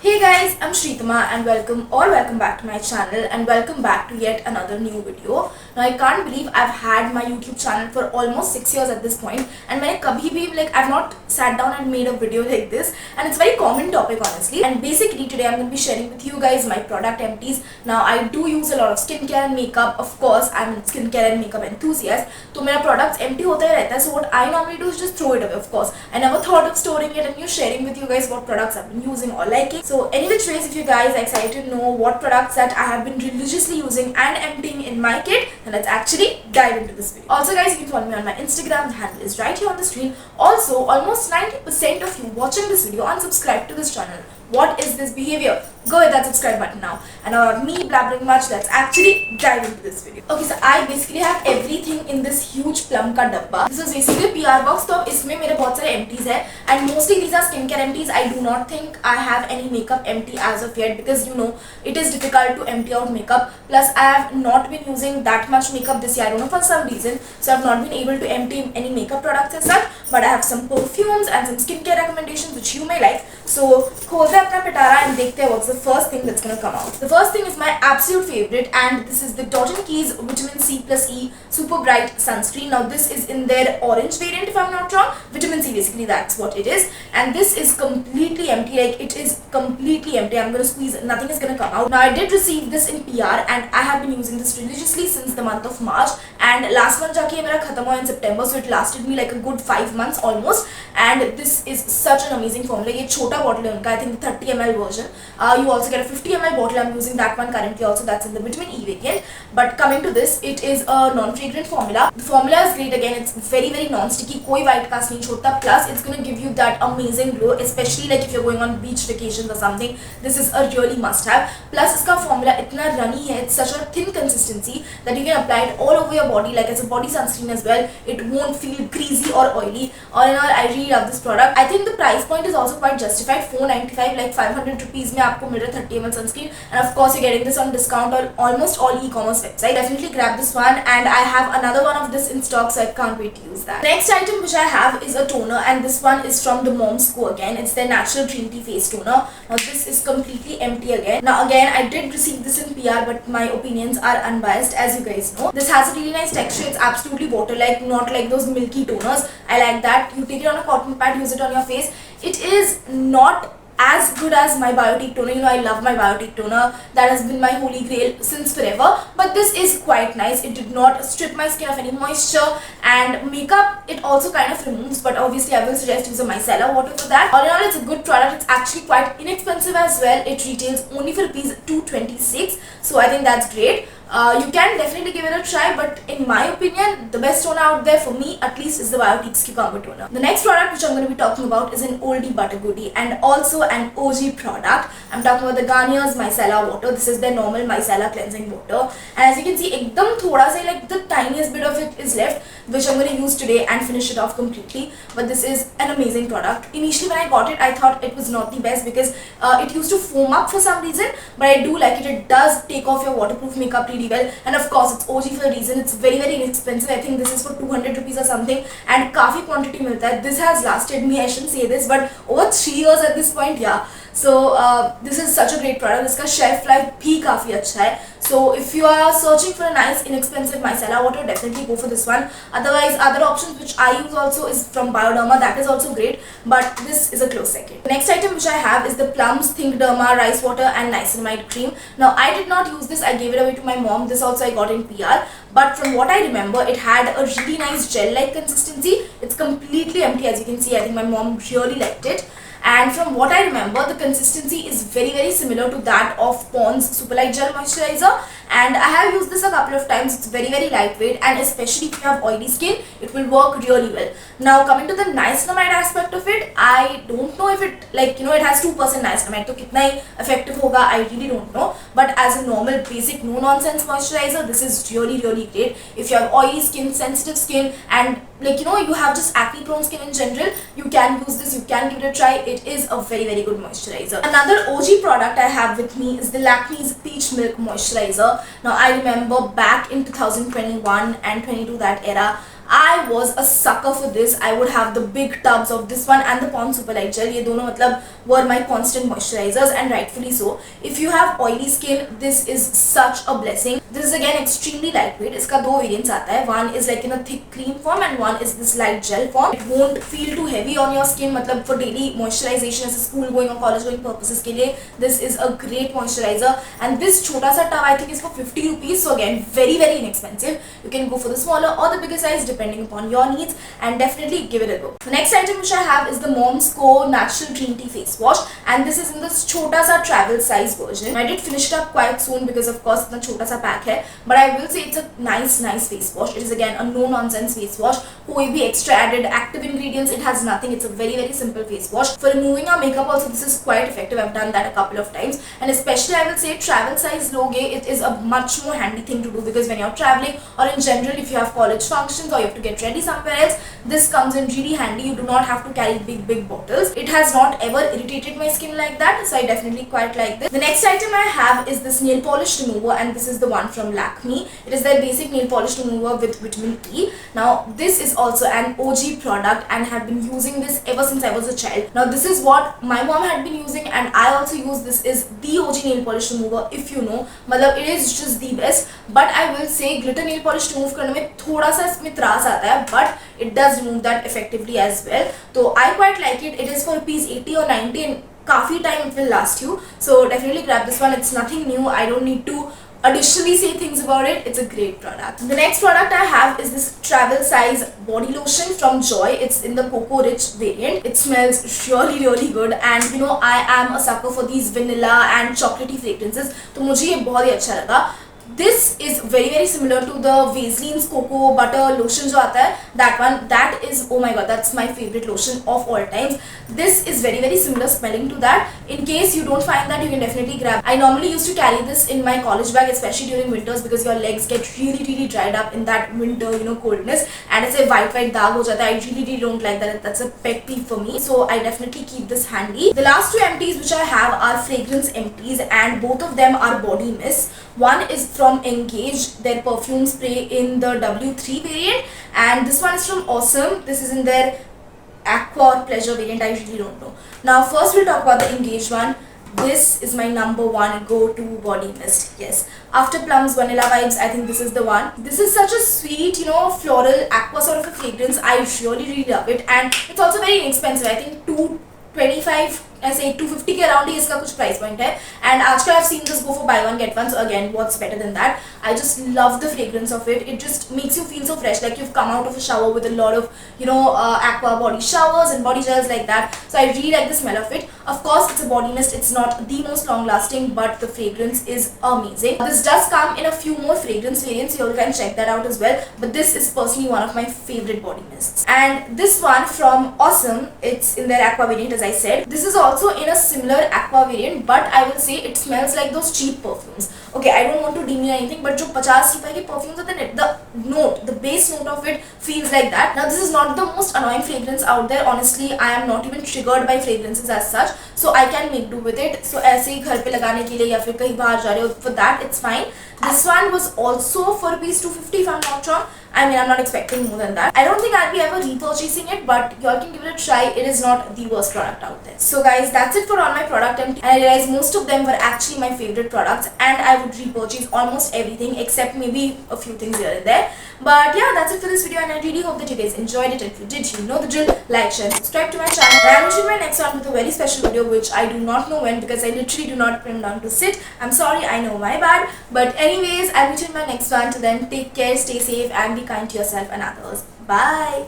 Hey guys, I'm Shritama and welcome back to my channel and welcome back to yet another new video. Now I can't believe I've had my YouTube channel for almost 6 years at this point and मैंने कभी भी I've not sat down and made a video like this, and it's a very common topic honestly. And basically today I'm going to be sharing with you guys my product empties. Now I do use a lot of skincare and makeup. Of course I'm a skincare and makeup enthusiast, तो मेरा products empty होता ही रहता है. So what I normally do is just throw it away. Of course I never thought of storing it and sharing with you guys what products I've been using or liking. So any which ways, if you guys are excited to know what products that I have been religiously using and emptying in my kit, then let's actually dive into this video. Also guys, you can follow me on my Instagram. The handle is right here on the screen. Also, almost 90% of you watching this video unsubscribe to this channel. What is this behavior? Go hit that subscribe button now. And not me blabbering much, let's actually dive into this video. Okay, so I basically have everything in this huge plum ka dabba. This is basically a PR box. So इसमें मेरे बहुत सारे empties हैं, and mostly these are skincare empties. I do not think I have any makeup empty as of yet, because you know it is difficult to empty out makeup. Plus I have not been using that much makeup this year. I don't know, for some reason, so I have not been able to empty any makeup products as such. But I have some perfumes and some skincare recommendations which you may like. So खोलते हैं अपना पिटारा and देखते हैं what's the first thing that's gonna come out. The first thing is my absolute favorite, and this is the Dot & Key's Vitamin C plus E Super Bright Sunscreen. Now this is in their orange variant if I'm not wrong. Vitamin C, basically that's what it is, and this is completely empty. Like, it is completely empty. I'm gonna squeeze, nothing is gonna come out. Now I did receive this in PR and I have been using this religiously since the month of March, and last month जाके मेरा खत्म हुआ in September, so it lasted me like a good 5 months almost. And this is such an amazing formula. ये छोटा bottle है उनका, I think 30 ml version. You also get a 50 ml bottle. I'm using that one currently also. That's in the vitamin E variant. But coming to this, it is a non-fragrant formula. The formula is great. Again, it's very non-sticky. कोई white cast नहीं छोड़ता. Plus, it's gonna give you that amazing glow, especially like if you're going on beach vacations or something. This is a really must-have. Plus, इसका formula इतना runny है. It's such a thin consistency that you can apply it all over your body, like as a body sunscreen as well. It won't feel greasy or oily. All in all, I really love this product. I think the price point is also quite justified. 495, like 500 rupees में आपको मिल रहा है 30 ml sunscreen, and of course you're getting this on discount on almost all e-commerce websites. Definitely grab this one, and I have another one of this in stock, so I can't wait to use that. Next item which I have is a toner, and this one is from the Moms Co again. It's their natural green tea face toner. Now this is completely empty again. Now again, I did receive this in PR, but my opinions are unbiased, as you guys know. This has a really nice texture. It's absolutely water-like, not like those milky toners. I like that. You take it on a cotton pad, use it on your face. It is not as good as my Biotique toner. You know, I love my Biotique toner. That has been my holy grail since forever. But this is quite nice. It did not strip my skin of any moisture, and makeup it also kind of removes, but obviously I will suggest use a micellar water for that. All in all, it's a good product. It's actually quite inexpensive as well. It retails only for rupees 226, so I think that's great. You can definitely give it a try, but in my opinion, the best toner out there for me at least is the Biotique's Cucumber Toner. The next product which I'm going to be talking about is an oldie but a goodie, and also an OG product. I'm talking about the Garnier's Micellar Water. This is their normal micellar cleansing water, and as you can see, एकदम थोड़ा सा, like the tiniest bit of it is left, which I'm going to use today and finish it off completely. But this is an amazing product. Initially when I got it, I thought it was not the best because it used to foam up for some reason, but I do like it. It does take off your waterproof makeup really well, and of course it's OG for a reason. It's very inexpensive. I think this is for 200 rupees or something, and काफी quantity मिलता है. This has lasted me, I shouldn't say this, but over 3 years at this point, yeah. So this is such a great product. इसका shelf life भी काफी अच्छा है. So if you are searching for a nice inexpensive micellar water, definitely go for this one. Otherwise, other options which I use also is from Bioderma. That is also great, but this is a close second. The next item which I have is the Plum's Think Derma Rice Water and Niacinamide Cream. Now I did not use this. I gave it away to my mom. This also I got in PR. But from what I remember, it had a really nice gel-like consistency. It's completely empty, as you can see. I think my mom really liked it. And from what I remember, the consistency is very similar to that of Pond's Super Light Gel Moisturizer, and I have used this a couple of times. It's very lightweight, and especially if you have oily skin, it will work really well. Now coming to the niacinamide aspect of it, I don't know if it, like, you know, it has 2% niacinamide, so कितना ही effective होगा, I really don't know. But as a normal basic no nonsense moisturizer, this is really great. If you have oily skin, sensitive skin, and like, you know, you have just acne prone skin in general, you can use this. You can give it a try. It is a very good moisturizer. Another OG product I have with me is the Lakme's Peach Milk Moisturizer. Now I remember back in 2021 and 22, that era, I was a sucker for this. I would have the big tubs of this one and the Pond's Super Light Gel. ये दोनों मतलब were my constant moisturizers, and rightfully so. If you have oily skin, this is such a blessing. This is again extremely lightweight. इसका दो variants आता है. One is like in a thick cream form and one is this light gel form. It won't feel too heavy on your skin. मतलब for daily moisturization as a school going or college going purposes के लिए this is a great moisturizer. And this छोटा सा tub I think is for 50 rupees. So again very inexpensive. You can go for the smaller or the bigger size depending upon your needs, and definitely give it a go. The next item which I have is the Moms Co Natural Green Tea Face Wash, and this is in this छोटा सा travel size version. I did finish it up quite soon because of course इतना छोटा सा pack है, but I will say it's a nice face wash. It is again a no nonsense face wash. कोई भी extra added active ingredients it has nothing. It's a very simple face wash. For removing our makeup also this is quite effective. I've done that a couple of times, and especially I will say travel size loge, it is a much more handy thing to do because when you're traveling or in general if you have college functions or you have to get ready somewhere else, this comes in really handy. You do not have to carry big bottles. It has not ever irritated my skin like that, so I definitely quite like this. The next item I have is this nail polish remover, and this is the one from Lakme. It is their basic nail polish remover with vitamin E. Now this is also an OG product and have been using this ever since I was a child. Now this is what my mom had been using and I also use. This is the OG nail polish remover, if you know. मतलब it is just the best, but I will say glitter nail polish remove करने में थोड़ा सा इसमें त्रास आता है, but it does remove that effectively as well. So I quite like it. It is for rupees 80 or 90 and काफी time it will last you. So definitely grab this one. It's nothing new. I don't need to additionally say things about it. It's a great product. The next product I have is this travel size body lotion from Joy. It's in the Cocoa Rich variant. It smells really good, and you know I am a sucker for these vanilla and chocolatey fragrances, तो मुझे ये बहुत ही अच्छा लगा. This is very similar to the Vaseline's Cocoa Butter lotion जो आता है, that one. That is, oh my god, that's my favorite lotion of all times. This is very similar smelling to that. In case you don't find that, you can definitely grab. I normally used to carry this in my college bag, especially during winters because your legs get really dried up in that winter, you know, coldness, and it's a white दाग हो जाता है. I really don't like that. That's a pet peeve for me. So I definitely keep this handy. The last two empties which I have are fragrance empties, and both of them are body mist. One is from Engage, their perfume spray in the W3 variant, and this one is from Awesome. This is in their Aqua or Pleasure variant. I really don't know. Now first we'll talk about the Engage one. This is my number one go-to body mist. Yes, after Plum's Vanilla Vibes, I think this is the one. This is such a sweet, you know, floral aqua sort of a fragrance. I really love it, and it's also very inexpensive. I think 225 ऐसे 250 के around ही इसका कुछ price point है, and आजकल I have seen this go for by one get one. So again what's better than that. I just love the fragrance of it. It just makes you feel so fresh, like you've come out of a shower with a lot of, you know, aqua body showers and body gels like that. So I really like the smell of it. Of course it's a body mist, it's not the most long lasting, but the fragrance is amazing. This does come in a few more fragrance variants, you all can check that out as well, but this is personally one of my favorite body mists. And this one from Awesome, it's in their aqua variant as I said. This is also in a similar aqua variant, but I will say it smells like those cheap perfumes. Okay, I don't want to demean anything, but जो 50 रुपए के perfumes होते हैं, the base note of it feels like that. Now this is not the most annoying fragrance out there. Honestly, I am not even triggered by fragrances as such, so I can make do with it. So ऐसे ही घर पे लगाने के लिए या फिर कहीं बाहर जा रहे हो, for that it's fine. This one was also for rupees 250 if I'm not wrong. I mean, I'm not expecting more than that. I don't think I'll be ever repurchasing it, but y'all can give it a try. It is not the worst product out there. So guys, that's it for all my product empties. And I realized most of them were actually my favorite products, and I would repurchase almost everything except maybe a few things here and there. But yeah, that's it for this video, and I really hope that you guys enjoyed it. If you did, you know the drill. Like, share, subscribe to my channel. And I'm meeting my next one with a very special video, which I do not know when because I literally do not pin down to sit. I'm sorry, I know, my bad. But anyways, I'll meet you in my next one. Till then, take care, stay safe, and be kind to yourself and others. Bye.